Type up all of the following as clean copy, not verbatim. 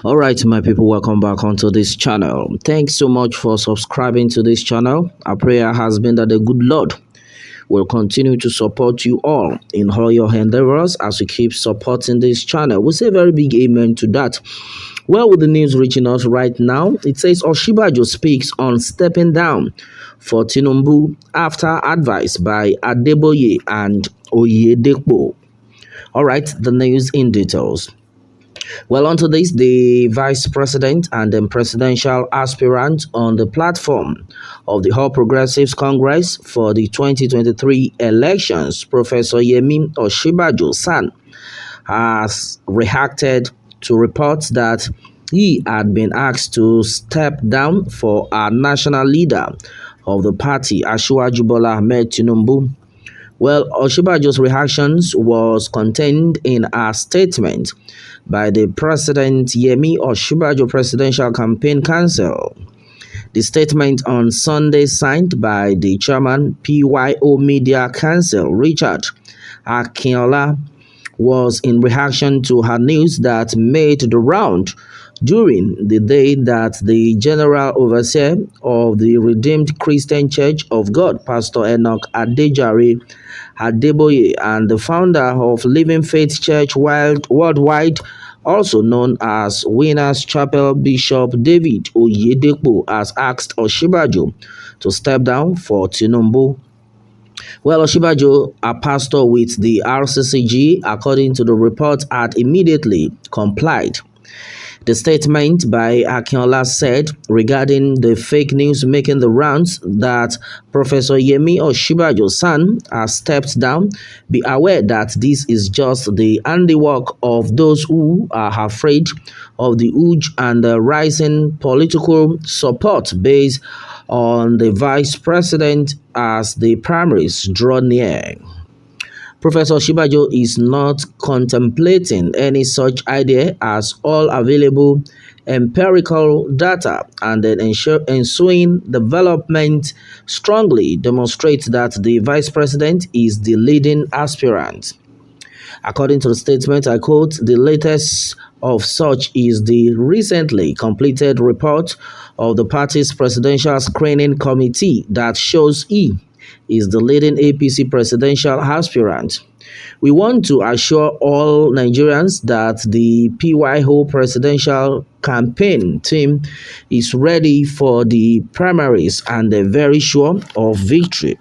All right, my people, welcome back onto this channel. Thanks so much for subscribing to this channel. Our prayer has been that the good Lord will continue to support you all in all your endeavors as we keep supporting this channel. We say a very big amen to that. Well, with the news reaching us right now, it says Osinbajo speaks on stepping down for Tinubu after advice by Adeboye and Oyedepo. All right, the news in details. Well, onto this, the vice president and the presidential aspirant on the platform of the All Progressives Congress for the 2023 elections, Professor Yemi Osinbajo San, has reacted to reports that he had been asked to step down for our national leader of the party, Asiwaju Bola Ahmed Tinubu. Well, Osinbajo's reactions was contained in a statement by the President Yemi Osinbajo Presidential Campaign Council. The statement on Sunday signed by the chairman PYO Media Council, Richard Akinola, was in reaction to her news that made the round during the day that the general overseer of the Redeemed Christian Church of God, Pastor Enoch Adeboye, and the founder of Living Faith Church Worldwide, also known as Winners Chapel, Bishop David Oyedepo, has asked Osinbajo to step down for Tinubu. Well, Osinbajo, a pastor with the RCCG, according to the report, had immediately complied. The statement by Akinola said regarding the fake news making the rounds that Professor Yemi Osinbajo San has stepped down, be aware that this is just the handiwork of those who are afraid of the huge and rising political support based on the vice president as the primaries draw near. Professor Osinbajo is not contemplating any such idea as all available empirical data and the ensuing development strongly demonstrates that the vice president is the leading aspirant. According to the statement, I quote, "The latest of such is the recently completed report of the party's presidential screening committee that shows he is the leading APC presidential aspirant. We want to assure all Nigerians that the PYO presidential campaign team is ready for the primaries and very sure of victory.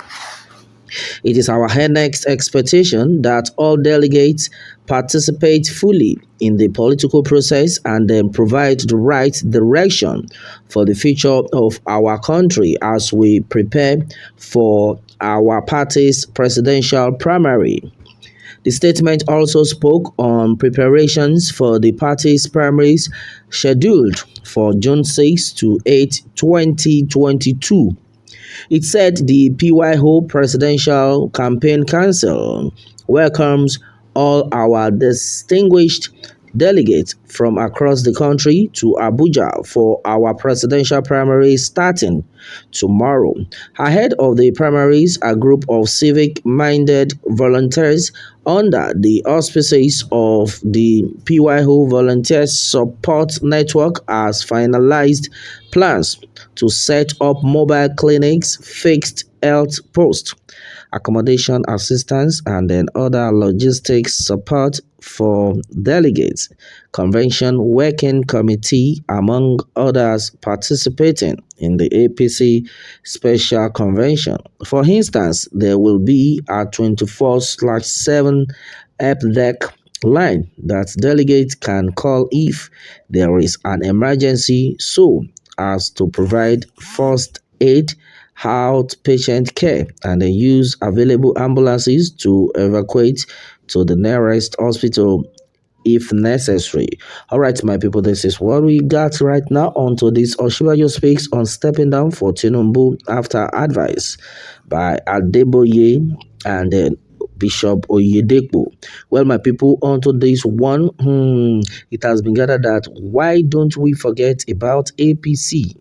It is our next expectation that all delegates participate fully in the political process and then provide the right direction for the future of our country as we prepare for our party's presidential primary." The statement also spoke on preparations for the party's primaries scheduled for June 6 to 8, 2022. It said the PYO Presidential Campaign Council welcomes all our distinguished delegates from across the country to Abuja for our presidential primaries starting tomorrow. Ahead of the primaries, a group of civic-minded volunteers under the auspices of the PYO Volunteer Support Network has finalized plans to set up mobile clinics, fixed health posts, accommodation assistance, and then other logistics support for delegates, convention working committee, among others participating in the APC special convention. For instance, there will be a 24/7 help desk line that delegates can call if there is an emergency, so as to provide first aid, outpatient care, and then use available ambulances to evacuate to the nearest hospital if necessary. All right, my people, this is what we got right now. Onto this, Osinbajo speaks on stepping down for Tinubu after advice by Adeboye and then Bishop Oyedepo. Well, my people, onto this one, it has been gathered that why don't we forget about APC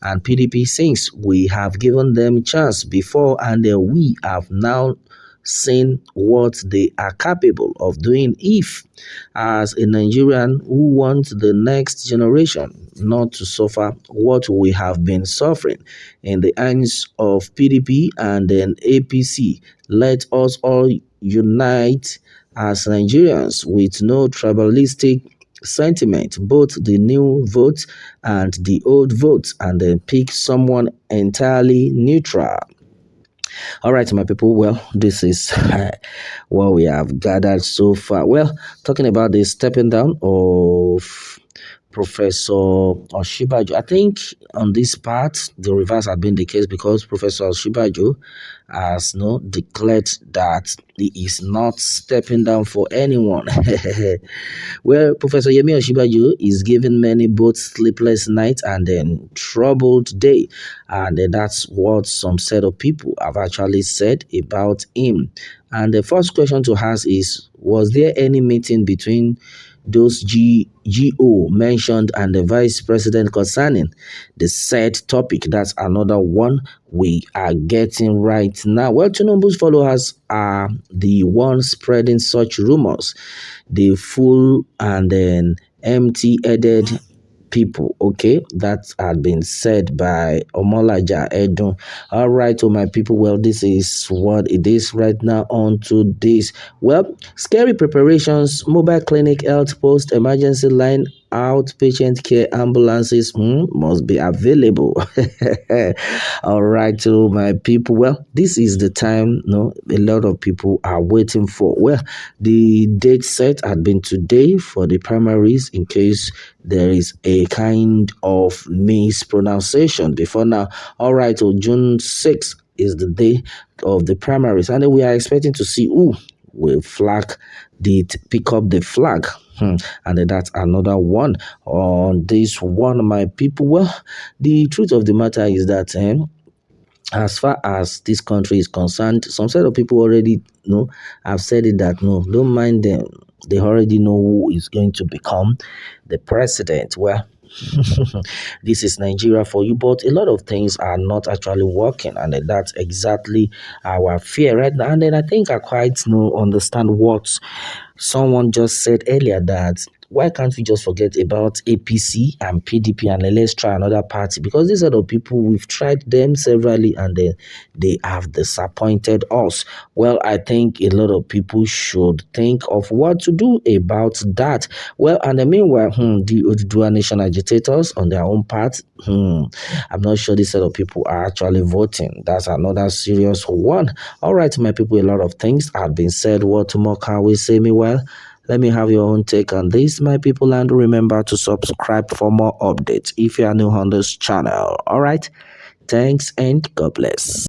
and PDP since we have given them chance before and we have now seeing what they are capable of doing if, as a Nigerian who wants the next generation not to suffer what we have been suffering in the hands of PDP and then APC, let us all unite as Nigerians with no tribalistic sentiment, both the new votes and the old votes, and then pick someone entirely neutral. All right, my people. Well, this is what we have gathered so far. Well, talking about the stepping down of Professor Osinbajo, I think on this part, the reverse had been the case because Professor Osinbajo has no declared that he is not stepping down for anyone. Well, Professor Yemi Osinbajo is giving many both sleepless nights and then troubled day, and that's what some set of people have actually said about him. And the first question to ask is: was there any meeting between those GO mentioned and the vice president concerning the said topic? That's another one we are getting right now. Well, Tinubu's followers are the ones spreading such rumors. The full and then empty-headed people. Okay, that had been said by Omolaja Edun. All right, so my people, well, this is what it is right now. On to this. Well, scary preparations, mobile clinic, health post, emergency line, outpatient care, ambulances must be available. All right, so my people, well, this is the time a lot of people are waiting for. Well, the date set had been today for the primaries, in case there is a kind of mispronunciation before now. All right, so June 6th is the day of the primaries, and then we are expecting to see who will pick up the flag. And then that's another one on this one, my people. Well, the truth of the matter is that as far as this country is concerned, some set of people already have said it that no, don't mind them. They already know who is going to become the president. Well, this is Nigeria for you, but a lot of things are not actually working, and that's exactly our fear right now. And then I think I quite understand what someone just said earlier, that why can't we just forget about APC and PDP and let's try another party? Because these are the people, we've tried them severally and they have disappointed us. Well, I think a lot of people should think of what to do about that. Well, and then meanwhile, the Oduduwa Nation agitators on their own part, I'm not sure this set of people are actually voting. That's another serious one. All right, my people, a lot of things have been said. What more can we say? Meanwhile, let me have your own take on this, my people, and remember to subscribe for more updates if you are new on this channel. All right, thanks and God bless.